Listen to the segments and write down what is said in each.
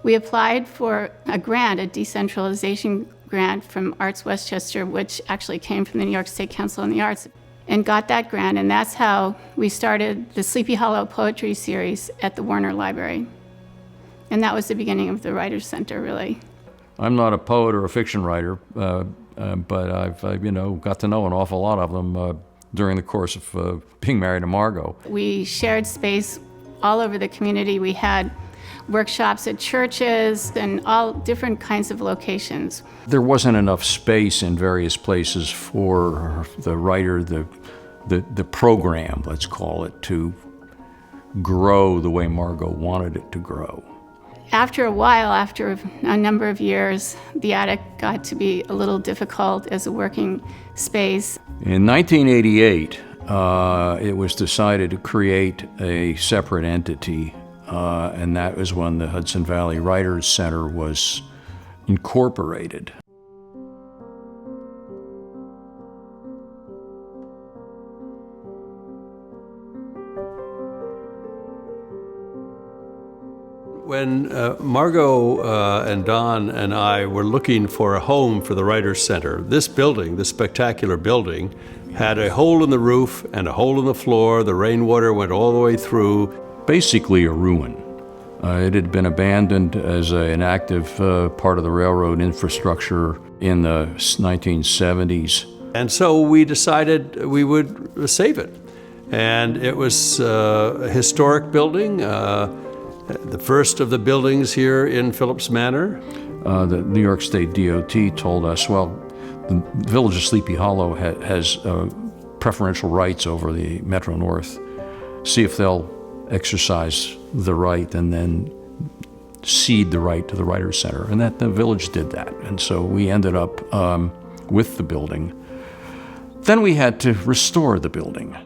We applied for a grant, a decentralization grant from Arts Westchester, which actually came from the New York State Council on the Arts, and got that grant, and that's how we started the Sleepy Hollow Poetry Series at the Warner Library. And that was the beginning of the Writers Center, really. I'm not a poet or a fiction writer, but I've got to know an awful lot of them during the course of being married to Margot. We shared space all over the community. We had workshops at churches and all different kinds of locations. There wasn't enough space in various places for the writer, the program, let's call it, to grow the way Margot wanted it to grow. After a while, after a number of years, the attic got to be a little difficult as a working space. In 1988, it was decided to create a separate entity, and that was when the Hudson Valley Writers Center was incorporated. When Margot and Don and I were looking for a home for the Writers Center, this building, this spectacular building, had a hole in the roof and a hole in the floor. The rainwater went all the way through. Basically a ruin. It had been abandoned as an active part of the railroad infrastructure in the 1970s. And so we decided we would save it. And it was a historic building, the first of the buildings here in Phillips Manor. The New York State DOT told us, well, the village of Sleepy Hollow has preferential rights over the Metro North. See if they'll exercise the right and then cede the right to the Writers Center. And that the village did that. And so we ended up with the building. Then we had to restore the building.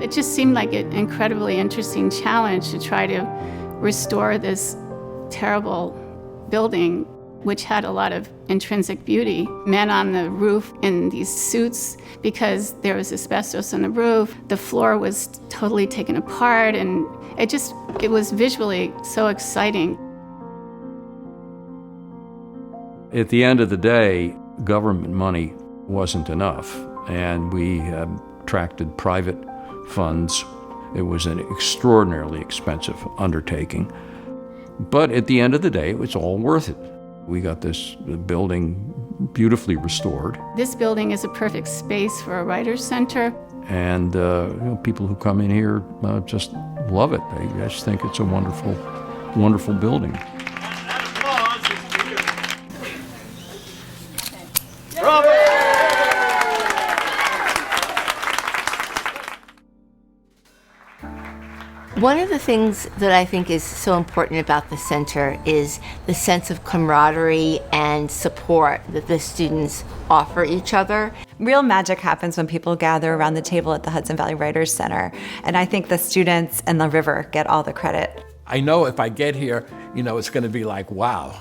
It just seemed like an incredibly interesting challenge to try to restore this terrible building, which had a lot of intrinsic beauty. Men on the roof in these suits because there was asbestos on the roof. The floor was totally taken apart, and it was visually so exciting. At the end of the day, government money wasn't enough, and we attracted private funds. It was an extraordinarily expensive undertaking. But at the end of the day, it was all worth it. We got this building beautifully restored. This building is a perfect space for a writer's center. And people who come in here just love it. They just think it's a wonderful, wonderful building. One of the things that I think is so important about the center is the sense of camaraderie and support that the students offer each other. Real magic happens when people gather around the table at the Hudson Valley Writers Center, and I think the students and the river get all the credit. I know if I get here, it's going to be like wow,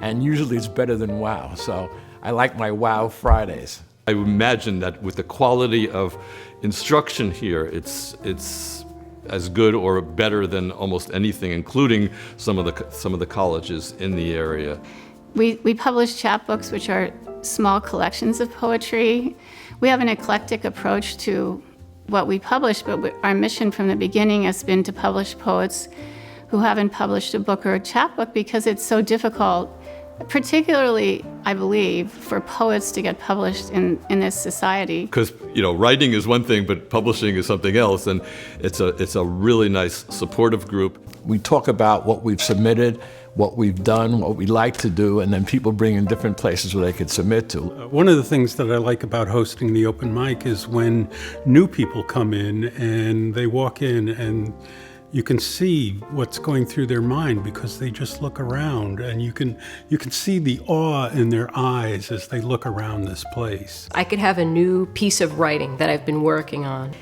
and usually it's better than wow, so I like my wow Fridays. I imagine that with the quality of instruction here, it's as good or better than almost anything, including some of the colleges in the area. We publish chapbooks, which are small collections of poetry. We have an eclectic approach to what we publish, but our mission from the beginning has been to publish poets who haven't published a book or a chapbook because it's so difficult, particularly, I believe, for poets to get published in this society. Because, writing is one thing, but publishing is something else, and it's a really nice supportive group. We talk about what we've submitted, what we've done, what we like to do, and then people bring in different places where they could submit to. One of the things that I like about hosting the open mic is when new people come in and they walk in and you can see what's going through their mind because they just look around, and you can see the awe in their eyes as they look around this place. I could have a new piece of writing that I've been working on,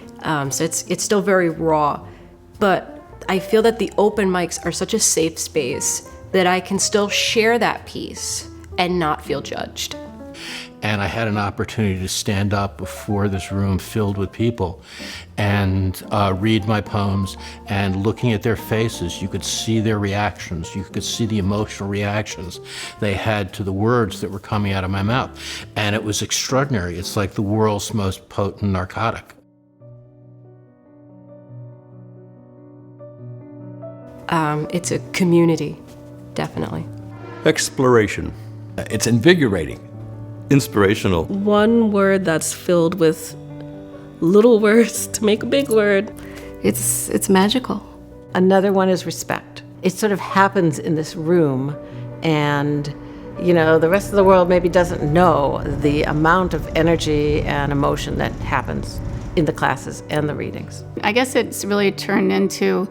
so it's still very raw, but I feel that the open mics are such a safe space that I can still share that piece and not feel judged. and I had an opportunity to stand up before this room filled with people and read my poems, and looking at their faces, you could see their reactions. You could see the emotional reactions they had to the words that were coming out of my mouth. And it was extraordinary. It's like the world's most potent narcotic. It's a community, definitely. Exploration. It's invigorating. Inspirational. One word that's filled with little words to make a big word. It's magical. Another one is respect. It sort of happens in this room, and the rest of the world maybe doesn't know the amount of energy and emotion that happens in the classes and the readings. I guess it's really turned into,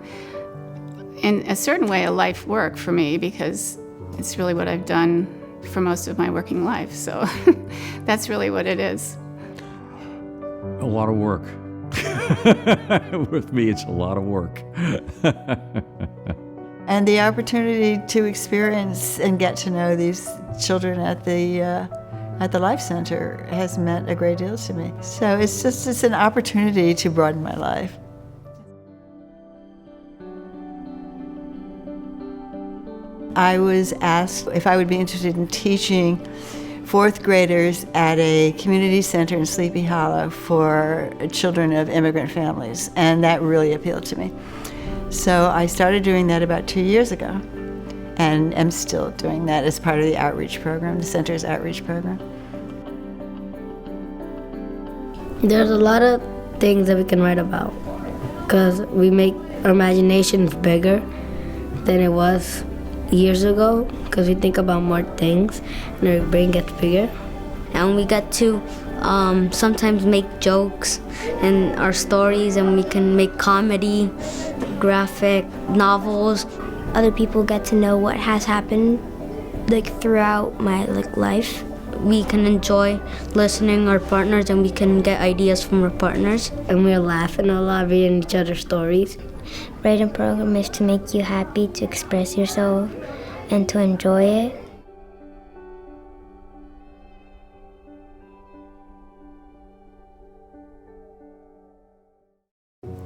in a certain way, a life work for me, because it's really what I've done for most of my working life. So that's really what it is. A lot of work. With me, it's a lot of work. And the opportunity to experience and get to know these children at the Life Center has meant a great deal to me. So it's an opportunity to broaden my life. I was asked if I would be interested in teaching fourth graders at a community center in Sleepy Hollow for children of immigrant families, and that really appealed to me. So I started doing that about 2 years ago, and am still doing that as part of the outreach program, the center's outreach program. There's a lot of things that we can write about, because we make our imaginations bigger than it was years ago, because we think about more things and our brain gets bigger. And we get to sometimes make jokes in our stories, and we can make comedy, graphic novels. Other people get to know what has happened throughout my life. We can enjoy listening to our partners, and we can get ideas from our partners. And we're laughing a lot, reading each other's stories. Writing program is to make you happy, to express yourself, and to enjoy it.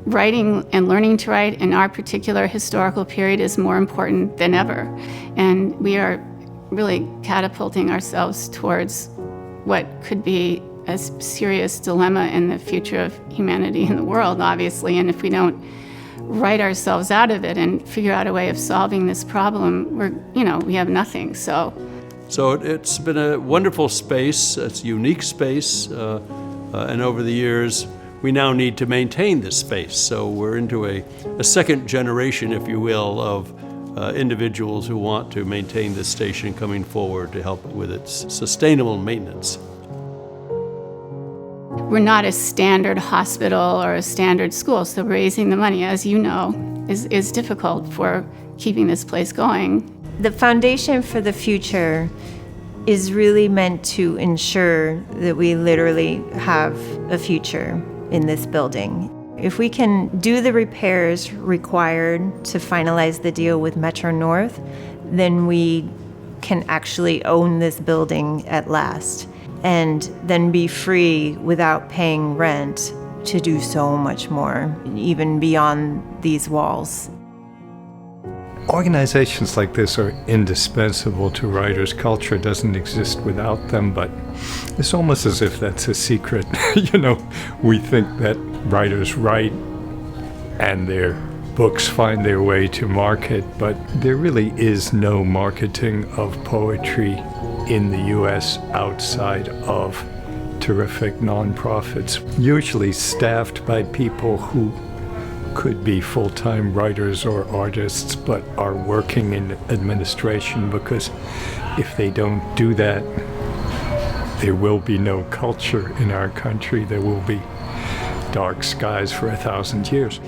Writing and learning to write in our particular historical period is more important than ever. And we are really catapulting ourselves towards what could be a serious dilemma in the future of humanity in the world, obviously. And if we don't write ourselves out of it and figure out a way of solving this problem, we have nothing. So it's been a wonderful space. It's a unique space, and over the years, we now need to maintain this space. So we're into a second generation, if you will, of individuals who want to maintain this station coming forward to help with its sustainable maintenance. We're not a standard hospital or a standard school, so raising the money, as you know, is difficult for keeping this place going. The Foundation for the Future is really meant to ensure that we literally have a future in this building. If we can do the repairs required to finalize the deal with Metro North, then we can actually own this building at last, and then be free without paying rent to do so much more, even beyond these walls. Organizations like this are indispensable to writers. Culture doesn't exist without them, but it's almost as if that's a secret. We think that writers write and their books find their way to market, but there really is no marketing of poetry in the U.S. outside of terrific nonprofits, usually staffed by people who could be full-time writers or artists, but are working in administration, because if they don't do that, there will be no culture in our country. There will be dark skies for 1,000 years.